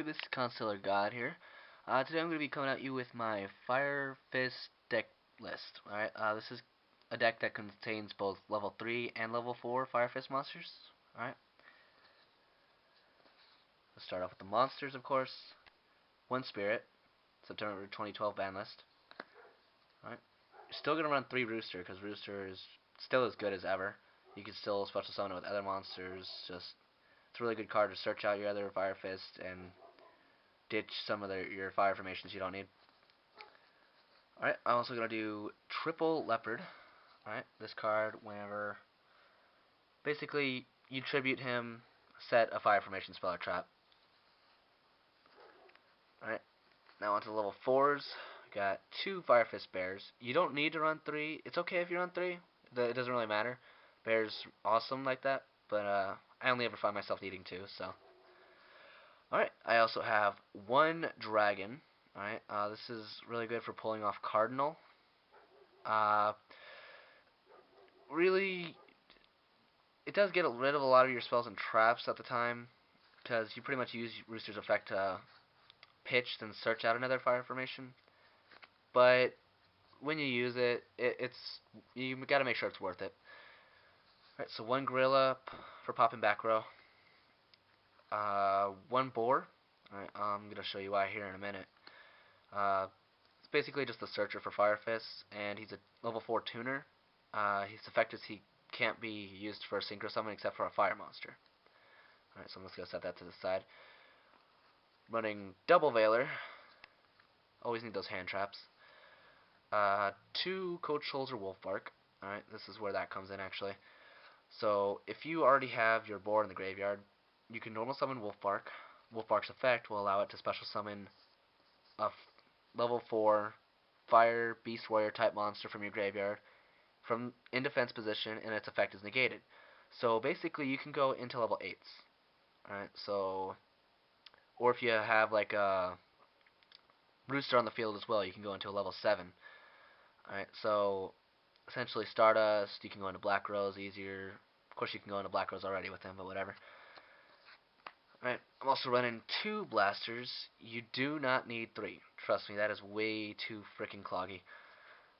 YouTube, this is Constellar God here. Today I'm going to be coming at you with my Fire Fist deck list. Alright, this is a deck that contains both level 3 and level 4 Fire Fist monsters. Alright, let's start off with the monsters, of course. One Spirit, September 2012 ban list. Alright, you're still going to run 3 Rooster, because Rooster is still as good as ever. You can still special summon it with other monsters. It's a really good card to search out your other Fire Fist and ditch some of your fire formations you don't need. Alright, I'm also going to do Triple Leopard. Alright, this card, whenever basically you tribute him, set a fire formation spell or trap. Alright, now onto level 4s. We got 2 Fire Fist Bears. You don't need to run 3. It's okay if you run 3. It doesn't really matter. Bear's awesome like that, but I only ever find myself needing 2, so. Alright, I also have 1 Dragon. Alright, this is really good for pulling off Cardinal. Really, it does get rid of a lot of your spells and traps at the time, because you pretty much use Rooster's effect to pitch, then search out another fire formation. But when you use it, you gotta make sure it's worth it. Alright, so 1 Gorilla for popping back row. 1 Boar. Alright, I'm gonna show you why here in a minute. It's basically just a searcher for Fire Fists, and he's a level 4 tuner. His effect is he can't be used for a synchro summon except for a fire monster. Alright, so I'm just going to set that to the side. Running Double Veiler. Always need those hand traps. 2 Cold Shoulder Wolfbark. Alright, this is where that comes in actually. So, if you already have your board in the graveyard, you can normal summon Wolfbark. Wolfbark's effect will allow it to special summon a level 4 Fire Beast Warrior type monster from your graveyard from in defense position, and its effect is negated. So basically you can go into level 8s. Alright, so or if you have like a Rooster on the field as well, you can go into a level 7. Alright, so essentially Stardust, you can go into Black Rose easier. Of course you can go into Black Rose already with him, but whatever. Alright, I'm also running 2 Blasters. You do not need 3. Trust me, that is way too freaking cloggy.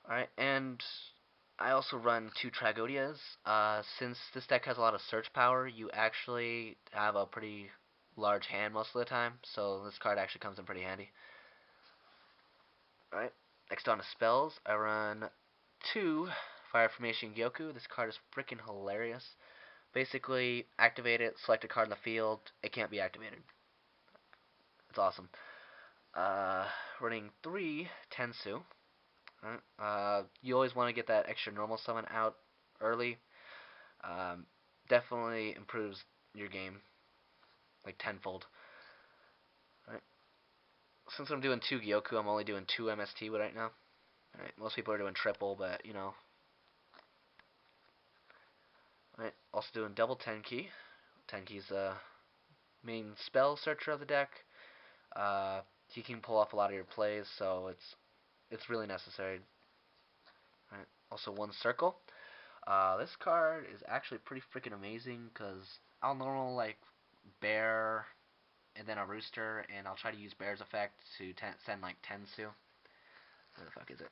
Alright, and I also run 2 Tragodias. Since this deck has a lot of search power, you actually have a pretty large hand most of the time, so this card actually comes in pretty handy. Alright, next on to spells, I run 2 Fire Formation Gyoku. This card is freaking hilarious. Basically, activate it, select a card in the field, it can't be activated. It's awesome. Running 3 Tensu. You always want to get that extra normal summon out early. Definitely improves your game like tenfold. Alright. Since I'm doing 2 Gyoku, I'm only doing 2 MST right now. Alright, most people are doing triple, but you know. Alright, also doing double Tenki. Tenki's the main spell searcher of the deck. He can pull off a lot of your plays, so it's really necessary. Alright, also 1 Circle. This card is actually pretty freaking amazing because I'll normal like Bear and then a Rooster, and I'll try to use Bear's effect to send like Tensu. Where the fuck is it?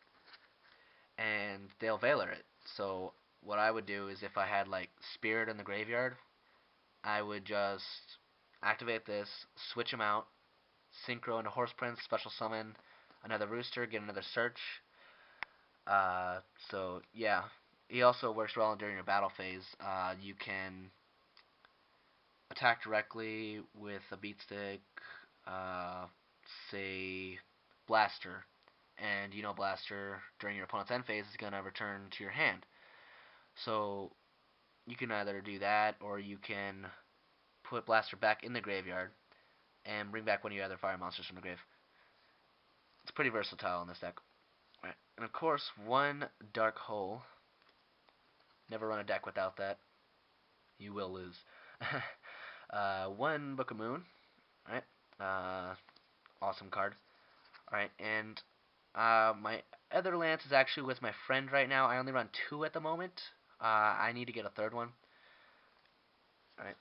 And they'll Veiler it. So what I would do is if I had like Spirit in the graveyard, I would just activate this, switch them out, synchro into Horse Prince, special summon another Rooster, get another search. So yeah, he also works well during your battle phase. You can attack directly with a beat stick, say Blaster, and you know Blaster during your opponent's end phase is gonna return to your hand. So you can either do that, or you can put Blaster back in the graveyard and bring back one of your other fire monsters from the grave. It's pretty versatile in this deck. Right. And of course, 1 Dark Hole. Never run a deck without that. You will lose. 1 Book of Moon. Alright. Awesome card. Alright, and my other lance is actually with my friend right now. I only run 2 at the moment. I need to get a 3rd one. Alright.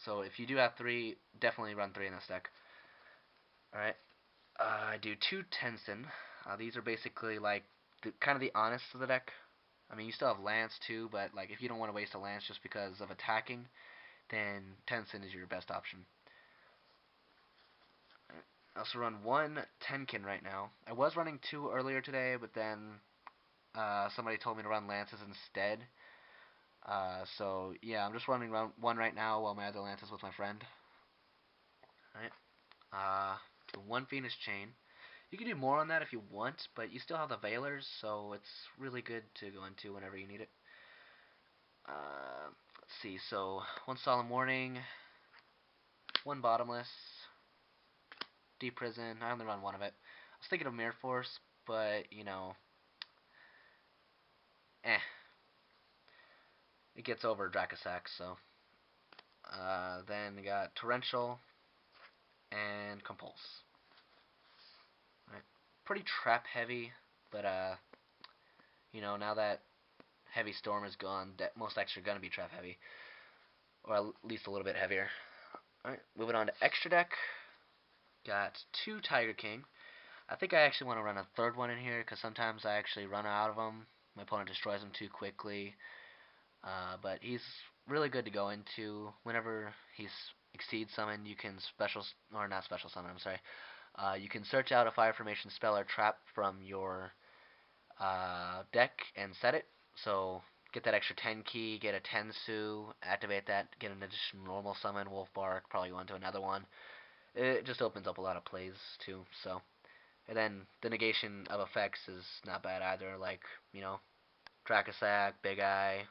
So if you do have 3, definitely run 3 in this deck. Alright. I do 2 Tensen. These are basically like kind of the honest of the deck. I mean, you still have Lance too, but like if you don't want to waste a Lance just because of attacking, then Tensen is your best option. I also run 1 Tenkin right now. I was running 2 earlier today, but then somebody told me to run Lances instead. So yeah, I'm just running 1 right now while my other Lance is with my friend. Alright. Do 1 Venus Chain. You can do more on that if you want, but you still have the Veilers, so it's really good to go into whenever you need it. Let's see, so 1 Solemn Warning, 1 Bottomless, Deep Prison. I only run 1 of it. I was thinking of Mirror Force, but, you know, it gets over Dracosac, so. Then we got Torrential and Compulse. Right. Pretty trap heavy, but, you know, now that Heavy Storm is gone, most decks are going to be trap heavy, or at least a little bit heavier. Alright, moving on to extra deck. Got 2 Tiger King. I think I actually want to run a 3rd one in here, because sometimes I actually run out of them. My opponent destroys them too quickly. But he's really good to go into. Whenever he's Exceed Summon, you can not special summon, I'm sorry. You can search out a Fire Formation spell or trap from your deck and set it. So get that extra 10 key, get a Tensu, activate that, get an additional normal summon, Wolf Bark, probably go into another one. It just opens up a lot of plays too. So, and then the negation of effects is not bad either. Like, you know, Dracosac, Big Eye,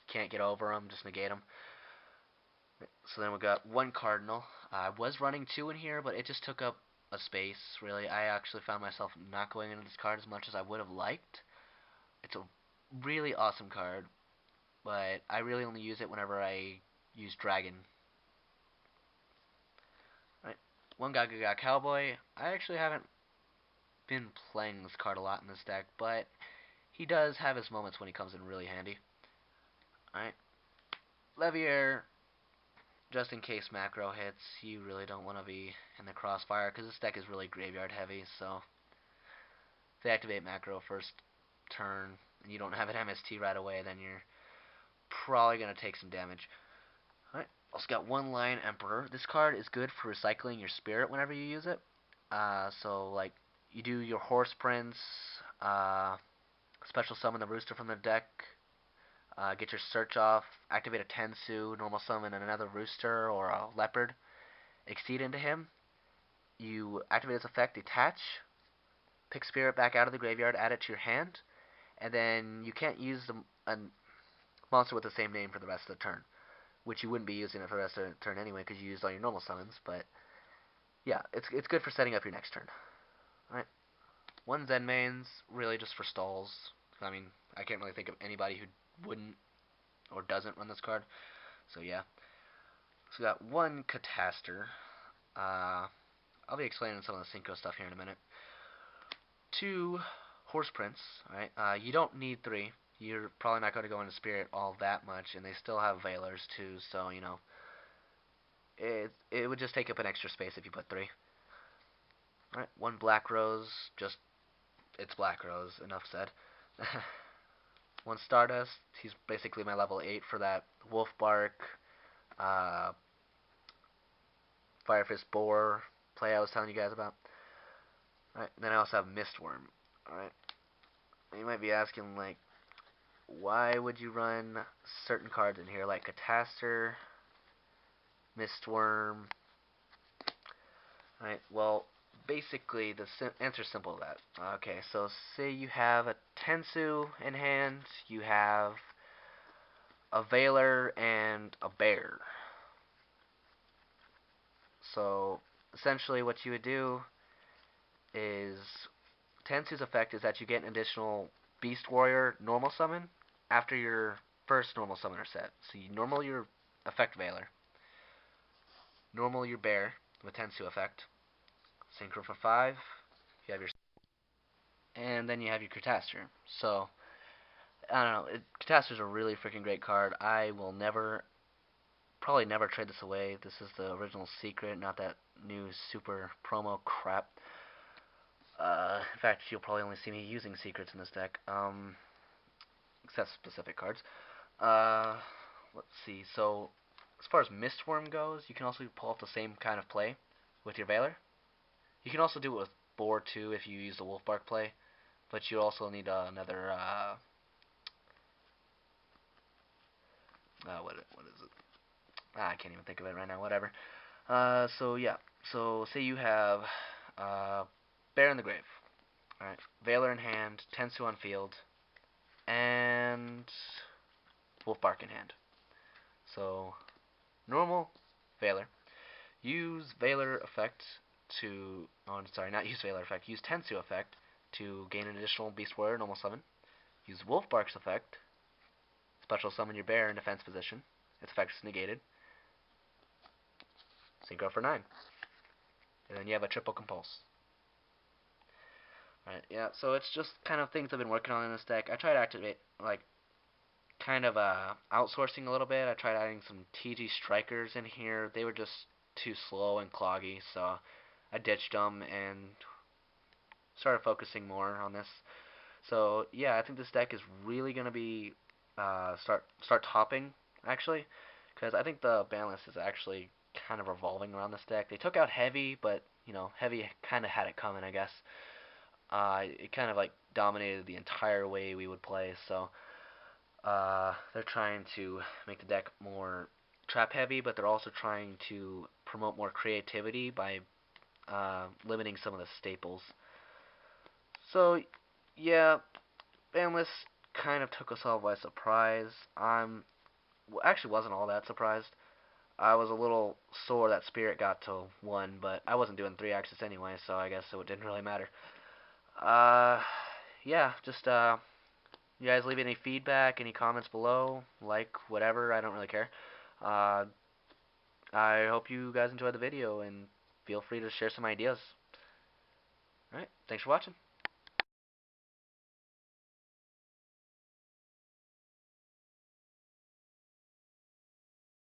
can't get over them, just negate them. So then we got 1 Cardinal. I was running 2 in here, but it just took up a space, really. I actually found myself not going into this card as much as I would have liked. It's a really awesome card, but I really only use it whenever I use Dragon. Right. 1 Gaga Cowboy. I actually haven't been playing this card a lot in this deck, but he does have his moments when he comes in really handy. Alright. Levier, just in case macro hits, you really don't want to be in the crossfire, because this deck is really graveyard heavy, so if they activate macro first turn, and you don't have an MST right away, then you're probably going to take some damage. Alright, also got 1 Lion Emperor. This card is good for recycling your spirit whenever you use it. So, like, you do your Horse Prince, special summon the Rooster from the deck, get your search off, activate a Tensu, normal summon another Rooster or a Leopard, Exceed into him. You activate its effect, Detach, pick Spirit back out of the graveyard, add it to your hand, and then you can't use a monster with the same name for the rest of the turn, which you wouldn't be using it for the rest of the turn anyway because you used all your normal summons, but yeah, it's good for setting up your next turn. Alright. 1 Zenmain's really just for stalls. I mean, I can't really think of anybody who wouldn't or doesn't run this card. So yeah. So we got 1 Cataster. I'll be explaining some of the Synchro stuff here in a minute. 2 Horse Prince. Alright. You don't need 3. You're probably not going to go into Spirit all that much, and they still have Veilers too, so you know. It would just take up an extra space if you put 3. Alright, 1 Black Rose, just it's Black Rose, enough said. 1 Stardust, he's basically my level 8 for that Wolf Bark, Fire Fist Boar play I was telling you guys about. Alright, then I also have Mistworm. Alright, you might be asking, like, why would you run certain cards in here, like Cataster, Mistworm? Alright, well, basically, the answer is simple to that. Okay, so say you have a Tensu in hand, you have a Veiler, and a Bear. So, essentially what you would do is, Tensu's effect is that you get an additional Beast Warrior normal summon after your first normal summoner set. So you normal your effect Veiler, normal your Bear with Tensu effect, Synchro for 5, you have your, and then you have your Cataster. So, I don't know, Cataster's a really freaking great card. I will never probably never trade this away. This is the original secret, not that new super promo crap. In fact, you'll probably only see me using secrets in this deck, except specific cards. Uh, let's see. So, as far as Mistworm goes, you can also pull off the same kind of play with your Veiler. You can also do it with Boar too if you use the Wolfbark play, but you also need another. What is it? I can't even think of it right now. Whatever. So yeah. So say you have Bear in the Grave. Alright. Veiler in hand, Tensu on field, and Wolfbark in hand. So normal Veiler. Use Veiler effect to. Oh, sorry, not use Veiler effect. Use Tensu effect to gain an additional Beast Warrior normal summon. Use Wolfbark's effect. Special summon your bear in defense position. Its effect is negated. Synchro for 9. And then you have a triple compulse. Right, yeah, so it's just kind of things I've been working on in this deck. I tried to activate, like, kind of outsourcing a little bit. I tried adding some TG strikers in here. They were just too slow and cloggy, so I ditched them and started focusing more on this. So yeah, I think this deck is really gonna be start topping actually, because I think the ban list is actually kind of revolving around this deck. They took out Heavy, but you know Heavy kind of had it coming, I guess. It kind of like dominated the entire way we would play. So they're trying to make the deck more trap heavy, but they're also trying to promote more creativity by limiting some of the staples. So yeah, Banlist kind of took us all by surprise. Actually wasn't all that surprised. I was a little sore that Spirit got to 1, but I wasn't doing 3 axis anyway, so I guess it didn't really matter. Yeah, just you guys leave any feedback, any comments below, like whatever, I don't really care. I hope you guys enjoyed the video and feel free to share some ideas. Alright, thanks for watching.